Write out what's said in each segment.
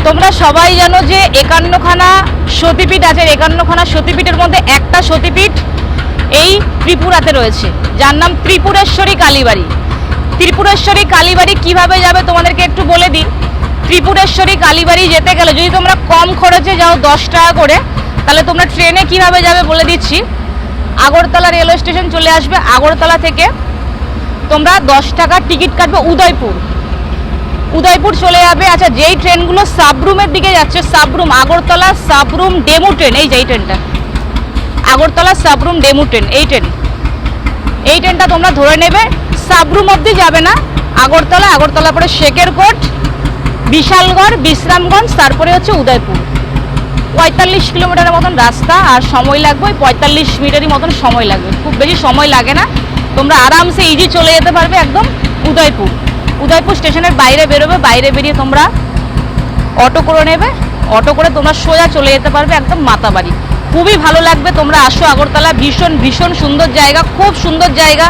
তোমরা সবাই জানো যে 51খানা সতীপীঠ আছে। 51খানা সতীপীঠের মধ্যে একটা সতীপীঠ এই ত্রিপুরাতে রয়েছে, যার নাম ত্রিপুরেশ্বরী কালীবাড়ি। ত্রিপুরেশ্বরী কালীবাড়ি কিভাবে যাবে তোমাদেরকে একটু বলে দিই। ত্রিপুরেশ্বরী কালীবাড়ি যেতে গেলে যদি তোমরা কম খরচে যাও 10 টাকা করে, তাহলে তোমরা ট্রেনে কিভাবে যাবে বলে দিচ্ছি। আগরতলা রেলওয়ে স্টেশন চলে আসবে, আগরতলা থেকে তোমরা 10 টাকার টিকিট কাটবে উদয়পুর চলে যাবে। আচ্ছা, যেই ট্রেনগুলো সাবরুমের দিকে যাচ্ছে, সাবরুম আগরতলা সাবরুম ডেমু ট্রেন, এই যে ট্রেনটা আগরতলা সাবরুম ডেমু ট্রেন, এই ট্রেনটা তোমরা ধরে নেবে। সাবরুম অবধি যাবে না, আগরতলা পরে শেকেরকোট, বিশালগড়, বিশ্রামগঞ্জ, তারপরে হচ্ছে উদয়পুর। 45 কিলোমিটারের মতন রাস্তা, আর সময় লাগবে ওই 45 মিনিটেরই মতন সময় লাগবে, খুব বেশি সময় লাগে না। তোমরা আরামসে ইজি চলে যেতে পারবে একদম উদয়পুর স্টেশনের বাইরে বেরোবে, বাইরে বেরিয়ে তোমরা অটো করে নেবে, অটো করে তোমরা সোজা চলে যেতে পারবে একদম মাতাবাড়ি। খুবই ভালো লাগবে, তোমরা আসো আগরতলা, ভীষণ সুন্দর জায়গা, খুব সুন্দর জায়গা।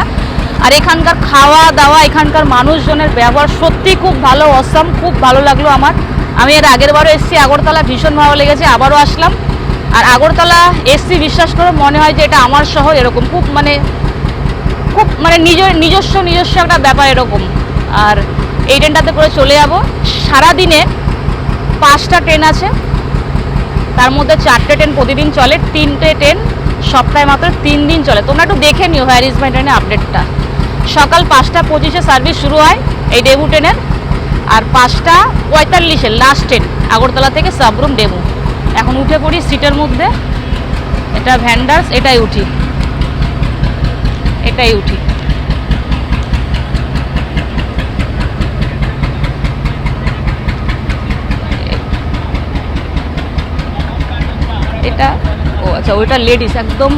আর এখানকার খাওয়া দাওয়া, এখানকার মানুষজনের ব্যবহার সত্যি খুব ভালো, অসাম, খুব ভালো লাগলো আমার। আমি এর আগের বারও এসেছি আগরতলা, ভীষণ ভালো লেগেছে, আবারও আসলাম। আর আগরতলা এসছি, বিশ্বাস করো মনে হয় যে এটা আমার শহর, এরকম খুব মানে নিজস্ব একটা ব্যাপার এরকম। আর এই ট্রেনটাতে করে চলে যাব। সারাদিনে 5টা ট্রেন আছে, তার মধ্যে 4টে ট্রেন প্রতিদিন চলে, 3টে ট্রেন সপ্তাহে মাত্র 3 দিন চলে। তোমরা একটু দেখে নিও হোয়ার ইজ মাই ট্রেনের আপডেটটা। সকাল 5টা 25-এ সার্ভিস শুরু হয় এই ডেমু ট্রেনের, আর 5টা 45-এ লাস্ট ট্রেন আগরতলা থেকে সাবরুম ডেমু। এখন উঠে পড়ি সিটের মধ্যে, এটা ভ্যান্ডার্স, এটাই উঠি। এটা আচ্ছা, ওইটা লেডিস, একদম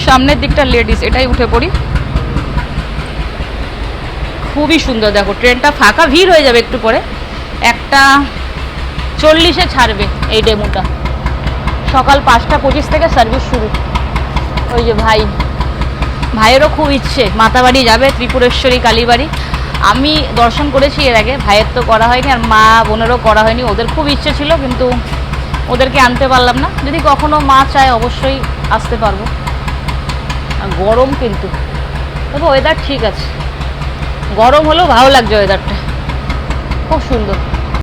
সামনের দিকটা লেডিস, এটাই উঠে পড়ি। খুবই সুন্দর, দেখো ট্রেনটা ফাঁকা, ভিড় হয়ে যাবে একটু পরে। 1:40-এ ছাড়বে এই ডেমোটা। সকাল 5টা 25 থেকে সার্ভিস শুরু। ওই যে ভাইয়েরও খুব ইচ্ছে মাতাবাড়ি যাবে, ত্রিপুরেশ্বরী কালীবাড়ি। আমি দর্শন করেছি এর আগে, ভাইয়ের তো করা হয়নি, আর মা বোনেরও করা হয়নি। ওদের খুব ইচ্ছে ছিল, কিন্তু ওদেরকে আনতে পারলাম না। যদি কখনো মা চায় অবশ্যই আসতে পারবো। গরম কিন্তু, তবে ওয়েদার ঠিক আছে, গরম হলেও ভালো লাগছে, ওয়েদারটা খুব সুন্দর।